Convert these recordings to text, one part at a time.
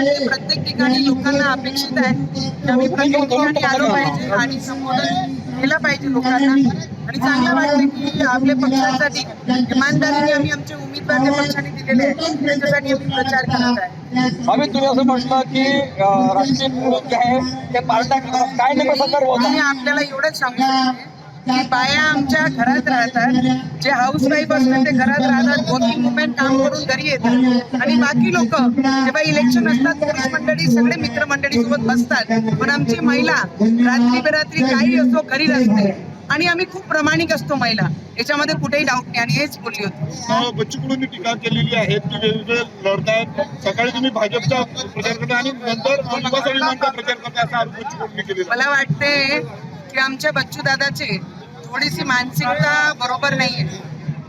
वाटते प्रत्येक ठिकाणी लोकांना अपेक्षित आहे की आम्ही प्रत्येक ठिकाणी आलो पाहिजे आणि संबोधन केलं पाहिजे लोकांना. आणि चांगलं वाटतं की आपल्या पक्षासाठी इमानदारीने आम्ही आमचे उमेदवार त्या पक्षाने दिलेले आहेत त्याच्यासाठी आम्ही प्रचार करत आहे. आम्ही तुम्ही असं म्हटलं की राष्ट्रीय विरोध जे आहे ते पार्ट्या करतात, काय नेमकं संदर्भ होता? मी आपल्याला एवढंच सांगू शकते की बाया आमच्या घरात राहतात, जे हाऊस वाईफ असतात ते घरात राहतात, 2-3 मुंबईत काम करून घरी येतात आणि बाकी लोक जेव्हा इलेक्शन असतात पुरुष मंडळी सगळे मित्रमंडळी सोबत बसतात, पण आमची महिला रात्री बेरात्री काही असो घरी नसते आणि आम्ही खूप प्रामाणिक असतो महिला, याच्यामध्ये कुठेही डाऊट नाही आणि हेच बोलली होती. बच्चू कडूंनी टीका केलेली आहे की वेगवेगळे लढतायत, सकाळी तुम्ही भाजपचा प्रचार करता आणि नंतर युवा स्वाभिमानचा प्रचार करता असा आरोप बच्चू कडूंनी केलेला. मला वाटते की आमच्या बच्चू दादाची थोडीशी मानसिकता बरोबर नाहीये.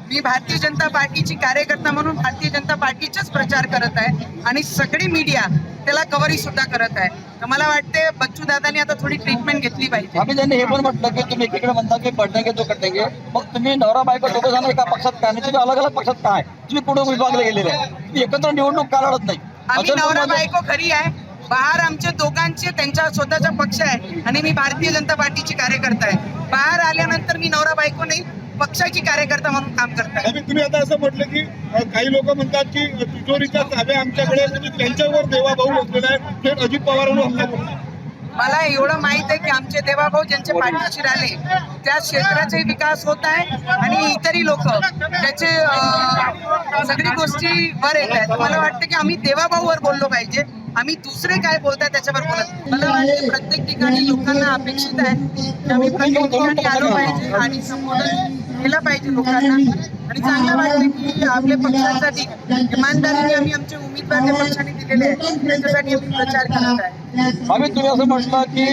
मी भारतीय जनता पार्टीची कार्यकर्ता म्हणून भारतीय जनता पार्टीचाच प्रचार करत आहे आणि सगळी मीडिया त्याला कव्हरी सुद्धा करत आहे. तर मला वाटते बच्चू दादांनी आता थोडी ट्रीटमेंट घेतली पाहिजे. आम्ही त्यांनी हे पण म्हटलं की तुम्ही एकीकडे म्हणता की पडणेगे तो कटेंगे, मग तुम्ही नवरा बायको दोघं जण एका पक्षात काय आणि तुम्ही अलग अलग पक्षात काय, तुम्ही पुढे विभागले गेलेले आहे, तुम्ही एकत्र निवडणूक का लढत नाही? आम्ही नवरा बायको खरी आहे, बाहेर आमचे दोघांचे त्यांचा स्वतःचा पक्ष आहे आणि मी भारतीय जनता पार्टीची कार्यकर्ता आहे. बाहेर आल्यानंतर मी नवरा बायको नाही पक्षाची कार्यकर्ता म्हणून काम करताय. तुम्ही आता असं म्हटलं की काही लोक म्हणतात की तिजोरीच्या चाव्या आमच्याकडे, म्हणजे त्यांच्यावर देवाभाऊ बसलेला आहे, थेट अजित पवारांवर हमला करू. मला एवढं माहित आहे की आमचे देवाभाऊ ज्यांचे पाठीशी राहिले त्या क्षेत्राचे विकास होत आहे आणि इतरही लोक त्याचे सगळी गोष्टी वर येत आहेत. मला वाटतं की आम्ही देवाभाऊवर बोललो पाहिजे, आम्ही दुसरे काय बोलताय त्याच्यावर बोलत नाही. मला वाटते प्रत्येक ठिकाणी लोकांना अपेक्षित आहे की आम्ही प्रत्येक ठिकाणी आलो पाहिजे आणि संबोधन केलं पाहिजे लोकांना. आणि चांगलं वाटतं की आपल्या पक्षासाठी इमानदारीने आम्ही आमचे उमेदवार त्या पक्षाने दिलेले आहेत त्याच्यासाठी आम्ही प्रचार करत आहे. आम्ही तुम्ही असं म्हटलं की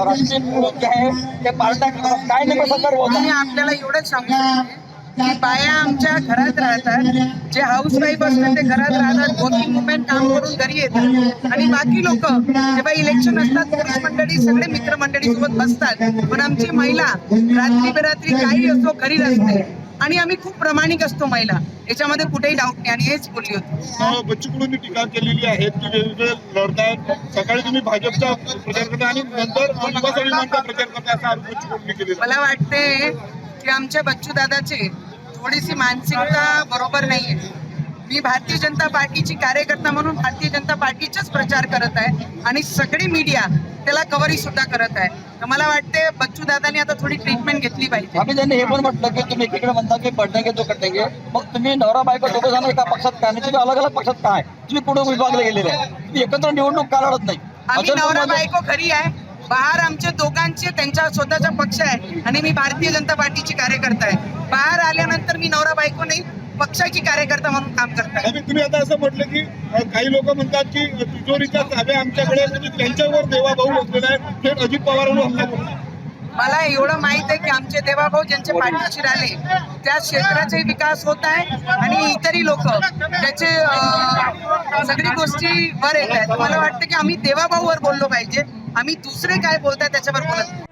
राष्ट्रीय विरोध जे आहे ते पार्ट्या करतात, काय नेमकं संदर्भ होता? मी आपल्याला एवढंच सांगू शकते की बाया आमच्या घरात राहतात, जे हाऊस वाईफ असतात ते घरात राहतात, 2-3 मुंबईत काम करून घरी येतात आणि बाकी लोक जेव्हा इलेक्शन असतात पुरुष मंडळी सगळे मित्रमंडळी सोबत बसतात, पण आमची महिला रात्री बेरात्री काही असो घरी नसते आणि आम्ही खूप प्रामाणिक असतो महिला, याच्यामध्ये कुठेही डाऊट नाही आणि हेच बोलली होती. बच्चू कडूंनी टीका केलेली आहे की वेगवेगळे लढतायत, सकाळी तुम्ही भाजपचा प्रचार करता आणि नंतर युवा स्वाभिमानचा प्रचार करता असा आरोप बच्चू कडूंनी केलेला. मला वाटते की आमच्या बच्चू दादाची थोडीशी मानसिकता बरोबर नाहीये. मी भारतीय जनता पार्टीची कार्यकर्ता म्हणून भारतीय जनता पार्टीचाच प्रचार करत आहे आणि सगळी मीडिया त्याला कव्हरी सुद्धा करत आहे. तर मला वाटते बच्चू दादांनी आता थोडी ट्रीटमेंट घेतली पाहिजे. आम्ही त्यांनी हे पण म्हटलं की तुम्ही एकीकडे म्हणता की पडणेगे तो कटेंगे, मग तुम्ही नवरा बायको दोघं जण एका पक्षात काय आणि तुम्ही अलग अलग पक्षात काय, तुम्ही पुढे विभागले गेलेले आहे, तुम्ही एकत्र निवडणूक का लढत नाही? आम्ही नवरा बायको खरी आहे, बाहेर आमचे दोघांचे त्यांचा स्वतःचा पक्ष आहे आणि मी भारतीय जनता पार्टीची कार्यकर्ता आहे. बाहेर आल्यानंतर मी नवरा बायको नाही पक्षाची कार्यकर्ता म्हणून काम करताय. तुम्ही आता असं म्हटलं की काही लोक म्हणतात की तिजोरीच्या चाव्या आमच्याकडे, म्हणजे त्यांच्यावर देवाभाऊ बसलेला आहे, थेट अजित पवारांवर हमला करू. मला एवढं माहित आहे की आमचे देवाभाऊ ज्यांचे पाठीशी राहिले त्या क्षेत्राचे विकास होत आहे आणि इतरही लोक त्याचे सगळी गोष्टी वर येत आहेत. मला वाटतं की आम्ही देवाभाऊवर बोललो पाहिजे, आम्ही दुसरे काय बोलताय त्याच्यावर बोलत नाही.